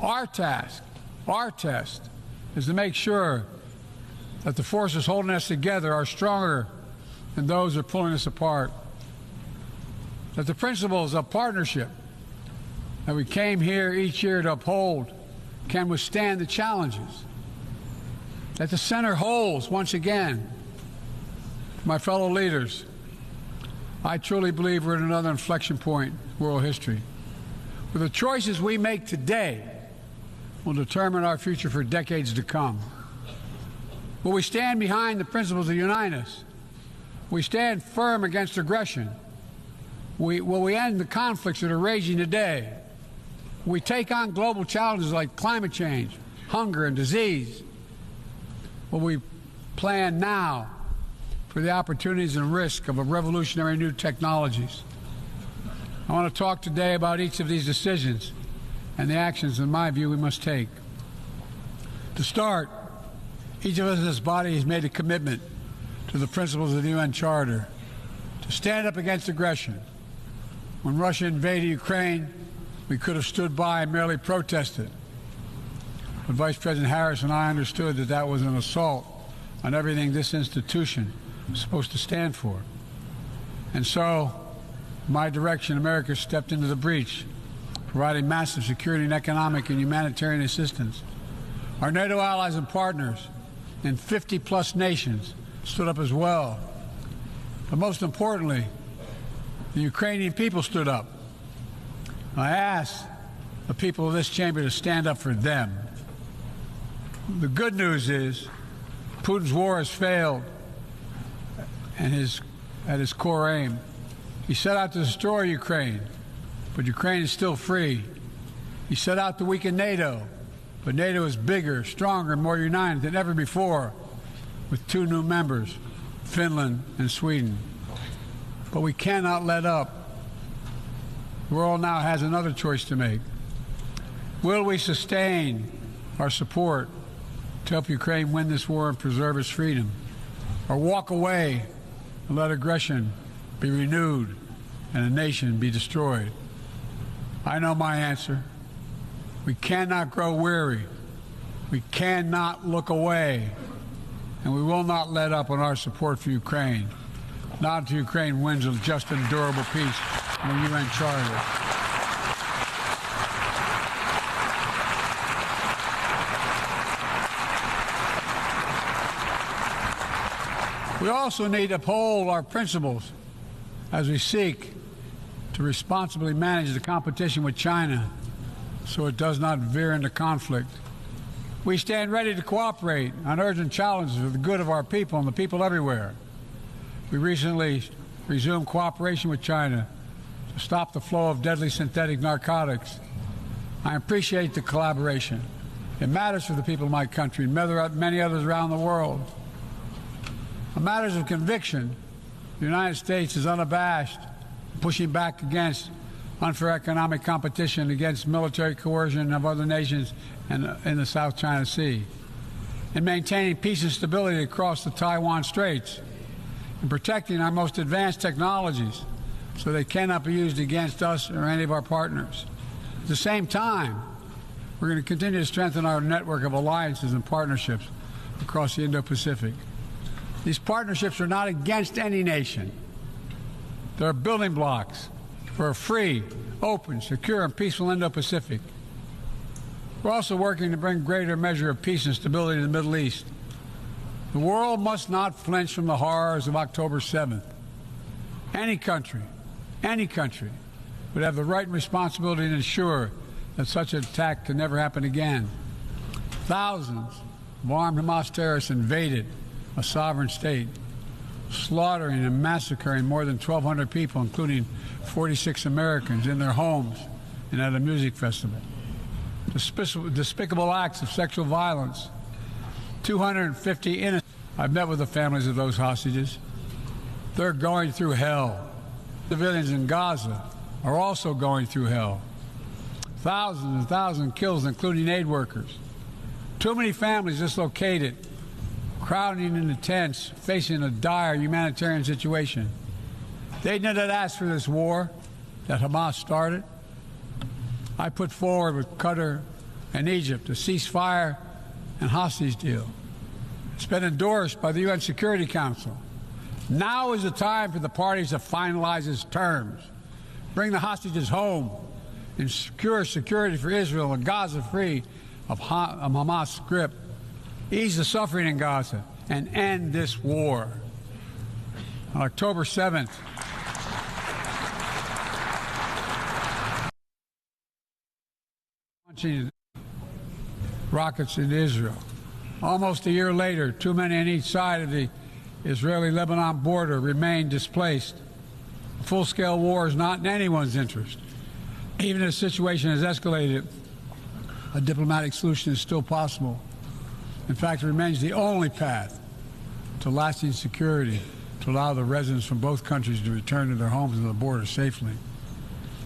Our task, our test, is to make sure that the forces holding us together are stronger than those that are pulling us apart. That the principles of partnership that we came here each year to uphold can withstand the challenges. That the center holds once again. My fellow leaders, I truly believe we're at another inflection point in world history, where the choices we make today will determine our future for decades to come. Will we stand behind the principles that unite us? Will we stand firm against aggression? Will we end the conflicts that are raging today? Will we take on global challenges like climate change, hunger, and disease? Will we plan now for the opportunities and risk of a revolutionary new technologies? I want to talk today about each of these decisions and the actions, in my view, we must take. To start, each of us in this body has made a commitment to the principles of the UN Charter to stand up against aggression. When Russia invaded Ukraine, we could have stood by and merely protested. But Vice President Harris and I understood that that was an assault on everything this institution was supposed to stand for. And so, my direction, America stepped into the breach, providing massive security and economic and humanitarian assistance. Our NATO allies and partners in 50-plus nations stood up as well. But most importantly, the Ukrainian people stood up. I asked the people of this chamber to stand up for them. The good news is Putin's war has failed and at his core aim. He set out to destroy Ukraine, but Ukraine is still free. He set out to weaken NATO, but NATO is bigger, stronger, and more united than ever before, with 2 new members, Finland and Sweden. But we cannot let up. The world now has another choice to make. Will we sustain our support to help Ukraine win this war and preserve its freedom, or walk away and let aggression be renewed and a nation be destroyed? I know my answer. We cannot grow weary. We cannot look away. And we will not let up on our support for Ukraine. Not until Ukraine wins a just and durable peace in the UN Charter. We also need to uphold our principles as we seek to responsibly manage the competition with China so it does not veer into conflict. We stand ready to cooperate on urgent challenges for the good of our people and the people everywhere. We recently resumed cooperation with China to stop the flow of deadly synthetic narcotics. I appreciate the collaboration. It matters for the people of my country and many others around the world. On matters of conviction, the United States is unabashed, pushing back against unfair economic competition, against military coercion of other nations in the South China Sea, and maintaining peace and stability across the Taiwan Straits, and protecting our most advanced technologies so they cannot be used against us or any of our partners. At the same time, we're going to continue to strengthen our network of alliances and partnerships across the Indo-Pacific. These partnerships are not against any nation. They're building blocks for a free, open, secure, and peaceful Indo-Pacific. We're also working to bring greater measure of peace and stability to the Middle East. The world must not flinch from the horrors of October 7th. Any country would have the right and responsibility to ensure that such an attack can never happen again. Thousands of armed Hamas terrorists invaded a sovereign state, slaughtering and massacring more than 1,200 people, including 46 Americans, in their homes and at a music festival. Despicable acts of sexual violence. 250 innocent. I've met with the families of those hostages. They're going through hell. Civilians in Gaza are also going through hell. Thousands and thousands kills, including aid workers. Too many families dislocated, crowding into tents, facing a dire humanitarian situation. They did not ask for this war that Hamas started. I put forward with Qatar and Egypt, a ceasefire and hostage deal. It's been endorsed by the UN Security Council. Now is the time for the parties to finalize its terms, bring the hostages home, and secure security for Israel and Gaza free of Hamas' grip, ease the suffering in Gaza, and end this war. On October 7th, launching rockets into Israel. Almost a year later, too many on each side of the Israeli-Lebanon border remain displaced. A full-scale war is not in anyone's interest. Even if the situation has escalated, a diplomatic solution is still possible. In fact, it remains the only path to lasting security to allow the residents from both countries to return to their homes and the border safely.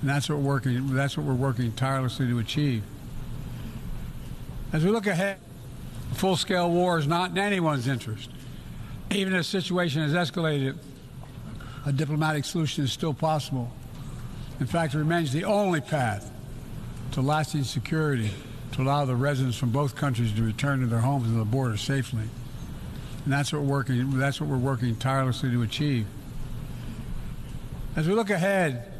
And that's what we're working tirelessly to achieve. As we look ahead, a full-scale war is not in anyone's interest. Even if the situation has escalated, a diplomatic solution is still possible. In fact, it remains the only path to lasting security to allow the residents from both countries to return to their homes and the border safely. And that's what we're working tirelessly to achieve. As we look ahead,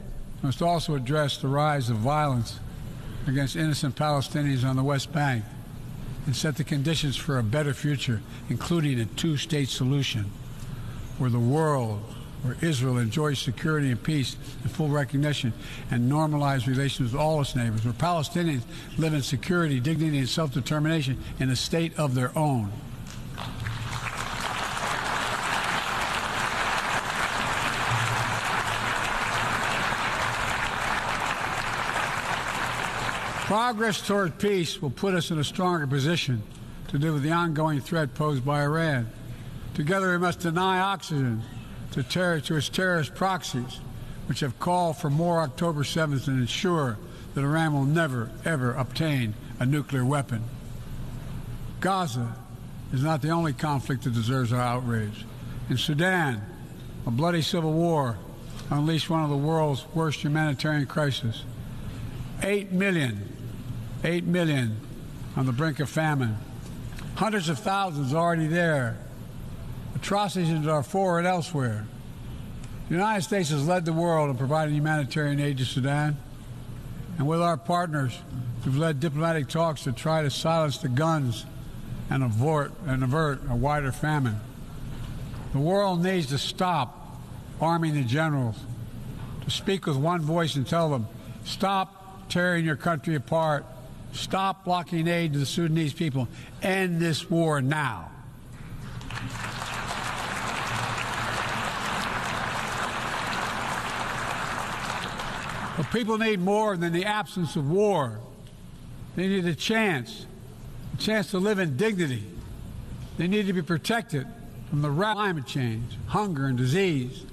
we must also address the rise of violence against innocent Palestinians on the West Bank and set the conditions for a better future, including a two-state solution where Israel enjoys security and peace and full recognition and normalized relations with all its neighbors, where Palestinians live in security, dignity, and self-determination in a state of their own. Progress toward peace will put us in a stronger position to deal with the ongoing threat posed by Iran. Together we must deny oxygen to its terrorist proxies, which have called for more October 7th and ensure that Iran will never, ever obtain a nuclear weapon. Gaza is not the only conflict that deserves our outrage. In Sudan, a bloody civil war unleashed one of the world's worst humanitarian crises. 8 million on the brink of famine. Hundreds of thousands already there. Atrocities in Darfur and elsewhere. The United States has led the world in providing humanitarian aid to Sudan. And with our partners, we've led diplomatic talks to try to silence the guns and avert a wider famine. The world needs to stop arming the generals, to speak with one voice and tell them, stop tearing your country apart. Stop blocking aid to the Sudanese people. End this war now. But people need more than the absence of war. They need a chance to live in dignity. They need to be protected from the climate change, hunger, and disease.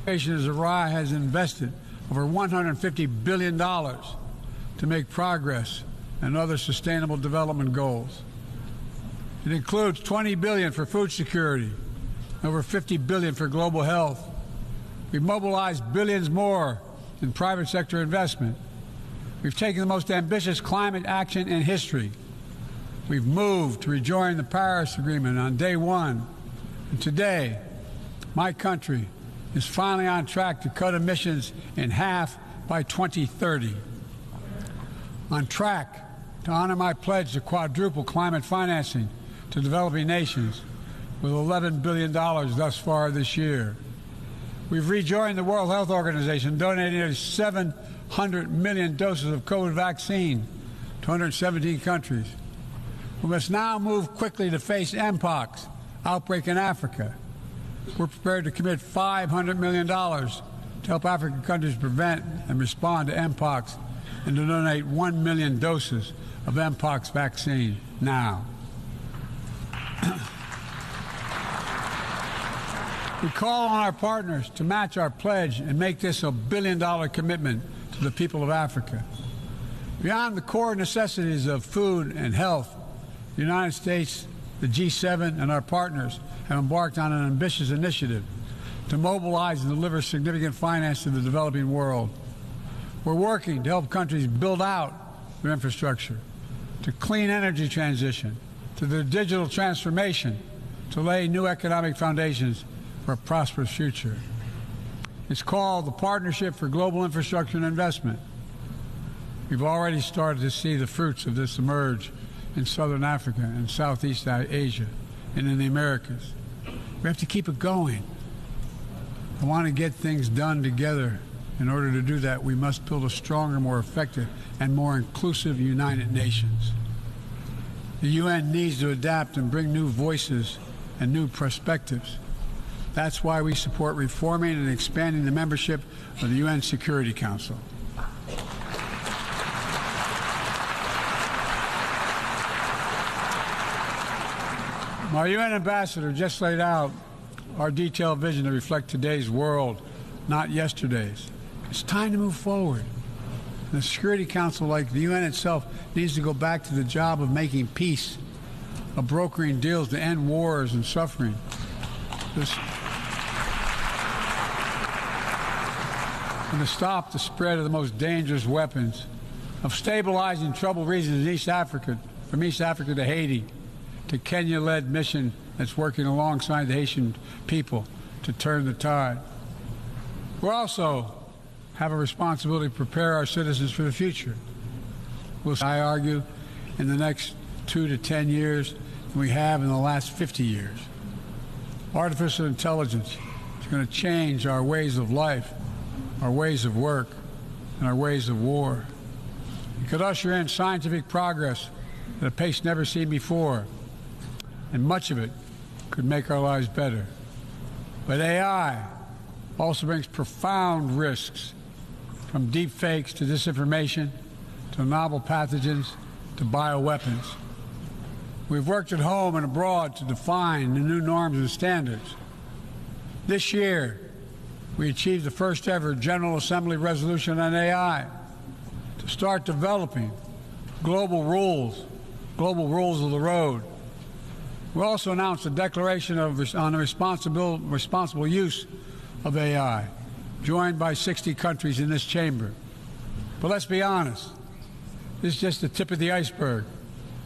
Iraq has invested over $150 billion to make progress and other sustainable development goals. It includes $20 billion for food security, over $50 billion for global health. We've mobilized billions more in private sector investment. We've taken the most ambitious climate action in history. We've moved to rejoin the Paris Agreement on day one. And today, my country is finally on track to cut emissions in half by 2030. On track to honor my pledge to quadruple climate financing to developing nations with $11 billion thus far this year. We've rejoined the World Health Organization, donating nearly 700 million doses of COVID vaccine to 117 countries. We must now move quickly to face Mpox outbreak in Africa. We're prepared to commit $500 million to help African countries prevent and respond to Mpox and to donate 1 million doses of Mpox vaccine now. We call on our partners to match our pledge and make this a billion-dollar commitment to the people of Africa. Beyond the core necessities of food and health, the United States, the G7, and our partners have embarked on an ambitious initiative to mobilize and deliver significant finance to the developing world. We're working to help countries build out their infrastructure, to clean energy transition, to the digital transformation, to lay new economic foundations for a prosperous future. It's called the Partnership for Global Infrastructure and Investment. We've already started to see the fruits of this emerge in Southern Africa and Southeast Asia and in the Americas. We have to keep it going. I want to get things done together. In order to do that, we must build a stronger, more effective, and more inclusive United Nations. The UN needs to adapt and bring new voices and new perspectives. That's why we support reforming and expanding the membership of the UN Security Council. My UN ambassador just laid out our detailed vision to reflect today's world, not yesterday's. It's time to move forward. The Security Council, like the UN itself, needs to go back to the job of making peace, of brokering deals to end wars and suffering. And to stop the spread of the most dangerous weapons, of stabilizing troubled regions in East Africa, from East Africa to Haiti, to Kenya-led mission that's working alongside the Haitian people to turn the tide. We also have a responsibility to prepare our citizens for the future. I argue, in the next 2 to 10 years than we have in the last 50 years. Artificial intelligence is going to change our ways of life, our ways of work, and our ways of war. It could usher in scientific progress at a pace never seen before, and much of it could make our lives better. But AI also brings profound risks, from deep fakes to disinformation, to novel pathogens, to bioweapons. We've worked at home and abroad to define the new norms and standards. This year, we achieved the first ever General Assembly resolution on AI to start developing global rules of the road. We also announced a declaration on the responsible use of AI, joined by 60 countries in this chamber. But let's be honest, this is just the tip of the iceberg,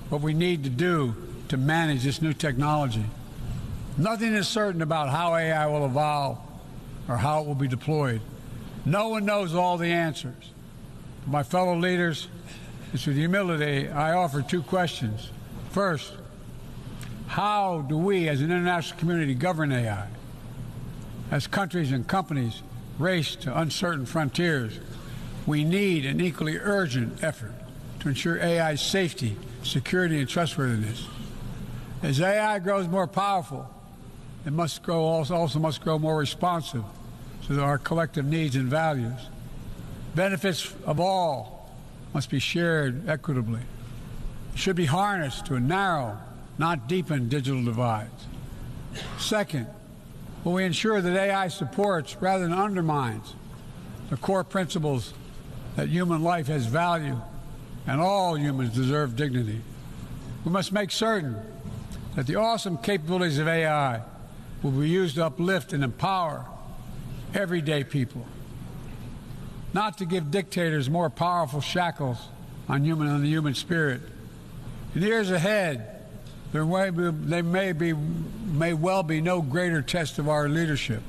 what we need to do to manage this new technology. Nothing is certain about how AI will evolve or how it will be deployed. No one knows all the answers. To my fellow leaders, it's with humility I offer 2 questions. First, how do we as an international community govern AI? As countries and companies race to uncertain frontiers, we need an equally urgent effort to ensure AI's safety, security, and trustworthiness. As AI grows more powerful, it also must grow more responsive to our collective needs and values. Benefits of all must be shared equitably. It should be harnessed to narrow, not deepen, digital divides. Second, will we ensure that AI supports rather than undermines the core principles that human life has value and all humans deserve dignity? We must make certain that the awesome capabilities of AI will be used to uplift and empower everyday people, not to give dictators more powerful shackles on the human spirit. In the years ahead, there may well be no greater test of our leadership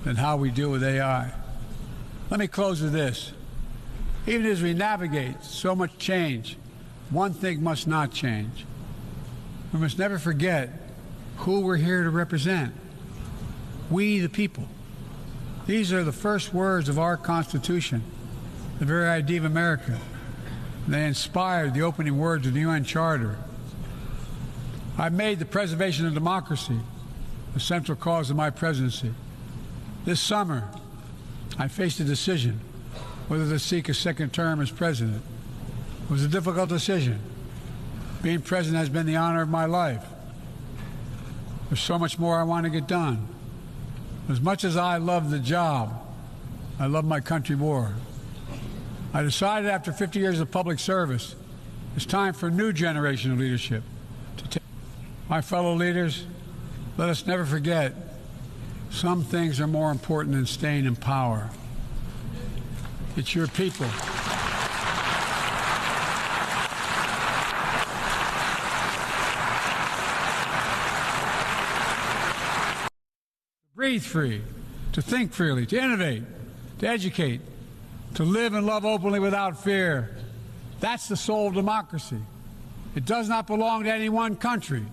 than how we deal with AI. Let me close with this. Even as we navigate so much change, one thing must not change. We must never forget who we're here to represent. We, the people. These are the first words of our Constitution, the very idea of America. They inspired the opening words of the UN Charter. I've made the preservation of democracy the central cause of my presidency. This summer, I faced a decision whether to seek a second term as president. It was a difficult decision. Being president has been the honor of my life. There's so much more I want to get done. As much as I love the job, I love my country more. I decided after 50 years of public service, it's time for a new generation of leadership. My fellow leaders, let us never forget, some things are more important than staying in power. It's your people. breathe free, to think freely, to innovate, to educate, to live and love openly without fear. That's the soul of democracy. It does not belong to any one country.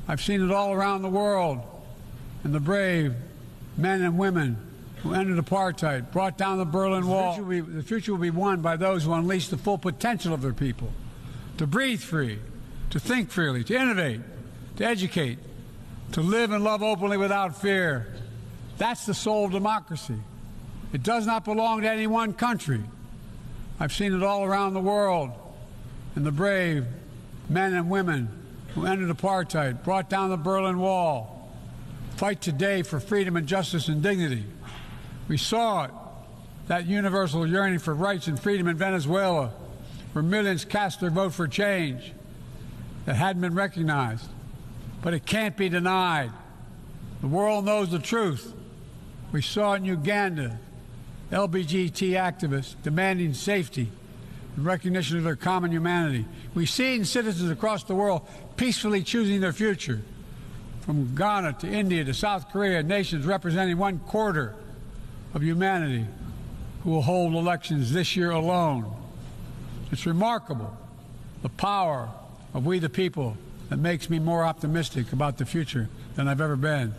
I've seen it all around the world, and the brave men and women who ended apartheid, brought down the Berlin Wall. The future will be won by those who unleash the full potential of their people, to breathe free, to think freely, to innovate, to educate, to live and love openly without fear. That's the soul of democracy. It does not belong to any one country. I've seen it all around the world, and the brave men and women who ended apartheid, brought down the Berlin Wall, fight today for freedom and justice and dignity. We saw it, that universal yearning for rights and freedom in Venezuela, where millions cast their vote for change that hadn't been recognized. But it can't be denied. The world knows the truth. We saw it in Uganda, LGBT activists demanding safety and recognition of their common humanity. We see it in citizens across the world peacefully choosing their future, from Ghana to India to South Korea, nations representing 1/4 of humanity who will hold elections this year alone. It's remarkable, the power of we the people, that makes me more optimistic about the future than I've ever been.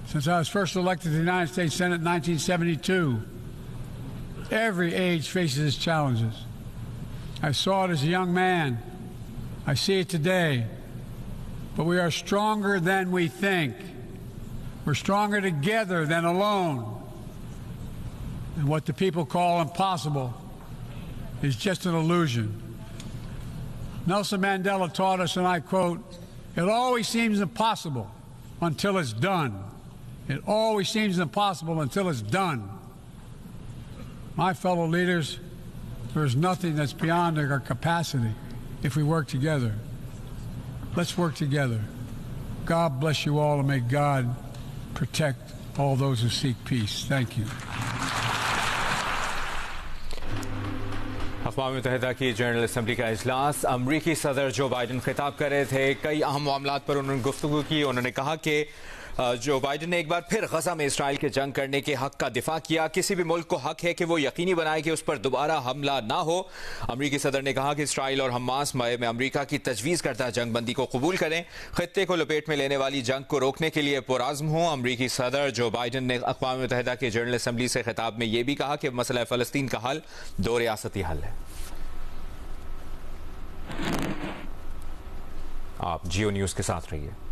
Since I was first elected to the United States Senate in 1972, every age faces its challenges. I saw it as a young man. I see it today. But we are stronger than we think. We're stronger together than alone. And what the people call impossible is just an illusion. Nelson Mandela taught us, and I quote, "It always seems impossible until it's done. It always seems impossible until it's done." My fellow leaders, there is nothing that's beyond our capacity if we work together. Let's work together. God bless you all, and may God protect all those who seek peace. Thank you. अक़वाम मुत्तहिदा की general assembly का इजलास, अमरीकी सदर जो Biden खिताब कर रहे थे। कई अहम मामलात पर उन्होंने गुफ्तगू की। उन्होंने कहा कि जो बाइडन ने एक बार फिर गजा में इसराइल के जंग करने के हक का दिफा किया। किसी भी मुल्क को हक है कि वो यकीनी बनाए कि उस पर दोबारा हमला ना हो। अमरीकी सदर ने कहा कि इसराइल और हमास में अमरीका की तजवीज़ करता जंगबंदी को कबूल करें। खित्ते को लपेट में लेने वाली जंग को रोकने के लिए पुरज़्म हों। अमरीकी सदर जो बाइडन ने अक़वाम मुत्तहिदा की जनरल असम्बली से खिताब में यह भी कहा कि मसला फ़लस्तीन का हल 2 रियासती हल है। आप जियो न्यूज़ के साथ रहिए।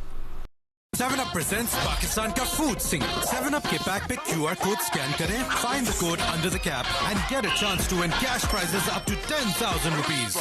7up presents पाकिस्तान का फूड सिंगर। 7up के पैक पे QR कोड स्कैन करें, find the code under the cap and get a chance to win cash prizes up to 10,000 rupees.